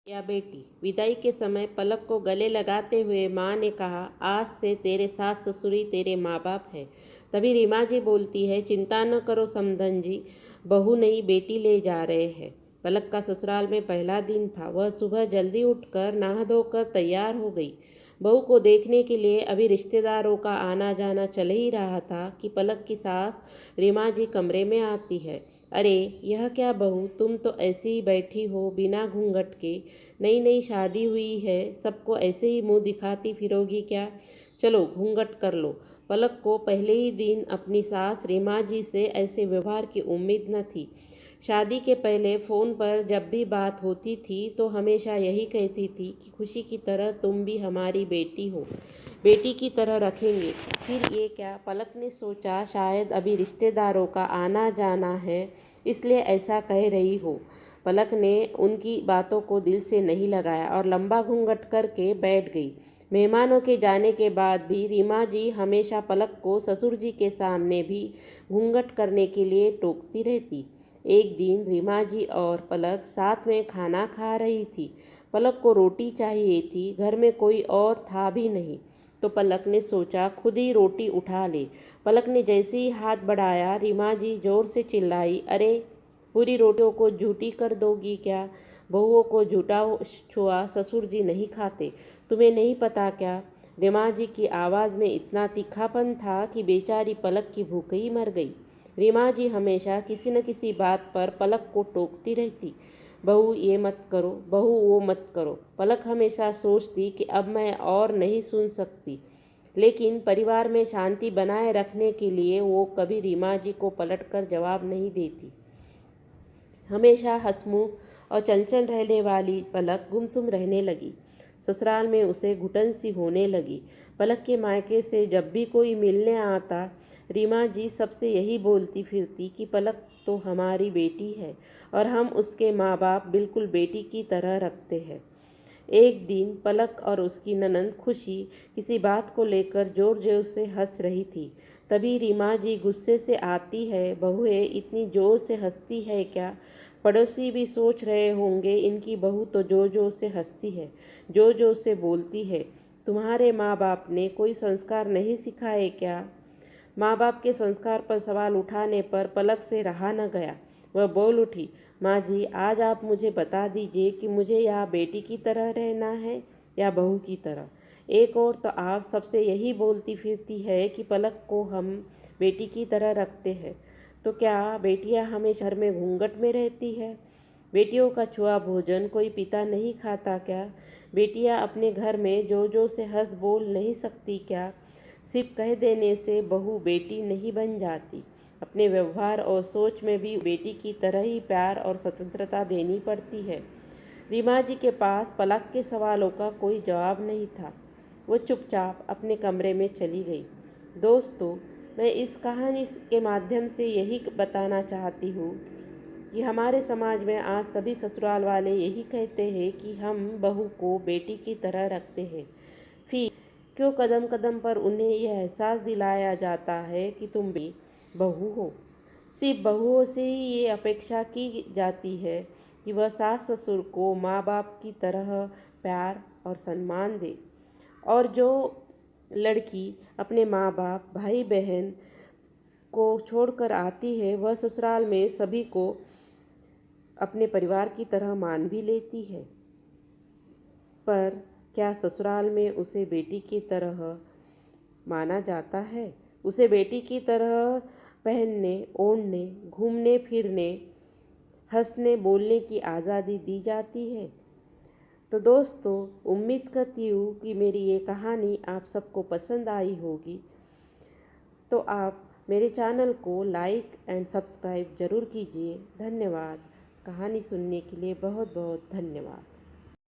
या बेटी। विदाई के समय पलक को गले लगाते हुए माँ ने कहा, आज से तेरे सास ससुरी तेरे माँ बाप है। तभी रीमा जी बोलती है, चिंता न करो समधन जी, बहू नहीं बेटी ले जा रहे हैं। पलक का ससुराल में पहला दिन था। वह सुबह जल्दी उठकर नहा धोकर तैयार हो गई। बहू को देखने के लिए अभी रिश्तेदारों का आना जाना चल ही रहा था कि पलक की सास रीमा जी कमरे में आती है। अरे यह क्या बहू, तुम तो ऐसे ही बैठी हो बिना घूंघट के। नई नई शादी हुई है, सबको ऐसे ही मुंह दिखाती फिरोगी क्या? चलो घूंघट कर लो। पलक को पहले ही दिन अपनी सास रीमा जी से ऐसे व्यवहार की उम्मीद न थी। शादी के पहले फ़ोन पर जब भी बात होती थी तो हमेशा यही कहती थी कि खुशी की तरह तुम भी हमारी बेटी हो, बेटी की तरह रखेंगे। फिर ये क्या? पलक ने सोचा शायद अभी रिश्तेदारों का आना जाना है, इसलिए ऐसा कह रही हो। पलक ने उनकी बातों को दिल से नहीं लगाया और लंबा घूंघट करके बैठ गई। मेहमानों के जाने के बाद भी रीमा जी हमेशा पलक को ससुर जी के सामने भी घूंघट करने के लिए टोकती रहती। एक दिन रीमा जी और पलक साथ में खाना खा रही थी। पलक को रोटी चाहिए थी, घर में कोई और था भी नहीं, तो पलक ने सोचा खुद ही रोटी उठा ले। पलक ने जैसे ही हाथ बढ़ाया, रीमा जी जोर से चिल्लाई, अरे पूरी रोटियों को झूठी कर दोगी क्या? बहुओं को झूठा छुआ ससुर जी नहीं खाते, तुम्हें नहीं पता क्या? रीमा जी की आवाज़ में इतना तीखापन था कि बेचारी पलक की भूख ही मर गई। रीमा जी हमेशा किसी न किसी बात पर पलक को टोकती रहती। बहू ये मत करो, बहू वो मत करो। पलक हमेशा सोचती कि अब मैं और नहीं सुन सकती, लेकिन परिवार में शांति बनाए रखने के लिए वो कभी रीमा जी को पलटकर जवाब नहीं देती। हमेशा हंसमुख और चंचल रहने वाली पलक गुमसुम रहने लगी। ससुराल में उसे घुटन सी होने लगी। पलक के मायके से जब भी कोई मिलने आता, रीमा जी सबसे यही बोलती फिरती कि पलक तो हमारी बेटी है और हम उसके माँ बाप बिल्कुल बेटी की तरह रखते हैं। एक दिन पलक और उसकी ननंद खुशी किसी बात को लेकर जोर जोर से हंस रही थी। तभी रीमा जी गुस्से से आती है, बहुएं इतनी जोर से हंसती है क्या? पड़ोसी भी सोच रहे होंगे, इनकी बहू तो जोर जोर से हंसती है, जोर जोर से बोलती है। तुम्हारे माँ बाप ने कोई संस्कार नहीं सिखाए क्या? माँ बाप के संस्कार पर सवाल उठाने पर पलक से रहा न गया। वह बोल उठी, माँ जी आज आप मुझे बता दीजिए कि मुझे यहाँ बेटी की तरह रहना है या बहू की तरह। एक और तो आप सबसे यही बोलती फिरती है कि पलक को हम बेटी की तरह रखते हैं, तो क्या बेटियाँ हमेशा घर में घूंघट में रहती है? बेटियों का छुआ भोजन कोई पिता नहीं खाता क्या? बेटियाँ अपने घर में जोर जोर से हंस बोल नहीं सकती क्या? सिर्फ कह देने से बहू बेटी नहीं बन जाती। अपने व्यवहार और सोच में भी बेटी की तरह ही प्यार और स्वतंत्रता देनी पड़ती है। रीमा जी के पास पलक के सवालों का कोई जवाब नहीं था। वो चुपचाप अपने कमरे में चली गई। दोस्तों, मैं इस कहानी के माध्यम से यही बताना चाहती हूँ कि हमारे समाज में आज सभी ससुराल वाले यही कहते हैं कि हम बहू को बेटी की तरह रखते हैं। फिर क्यों कदम कदम पर उन्हें यह एहसास दिलाया जाता है कि तुम भी बहू हो? सिर्फ बहुओं से ही ये अपेक्षा की जाती है कि वह सास ससुर को माँ बाप की तरह प्यार और सम्मान दे, और जो लड़की अपने माँ बाप भाई बहन को छोड़कर आती है, वह ससुराल में सभी को अपने परिवार की तरह मान भी लेती है। पर क्या ससुराल में उसे बेटी की तरह माना जाता है? उसे बेटी की तरह पहनने ओढ़ने, घूमने फिरने, हंसने बोलने की आज़ादी दी जाती है? तो दोस्तों, उम्मीद करती हूँ कि मेरी ये कहानी आप सबको पसंद आई होगी। तो आप मेरे चैनल को लाइक एंड सब्सक्राइब ज़रूर कीजिए। धन्यवाद। कहानी सुनने के लिए बहुत बहुत धन्यवाद।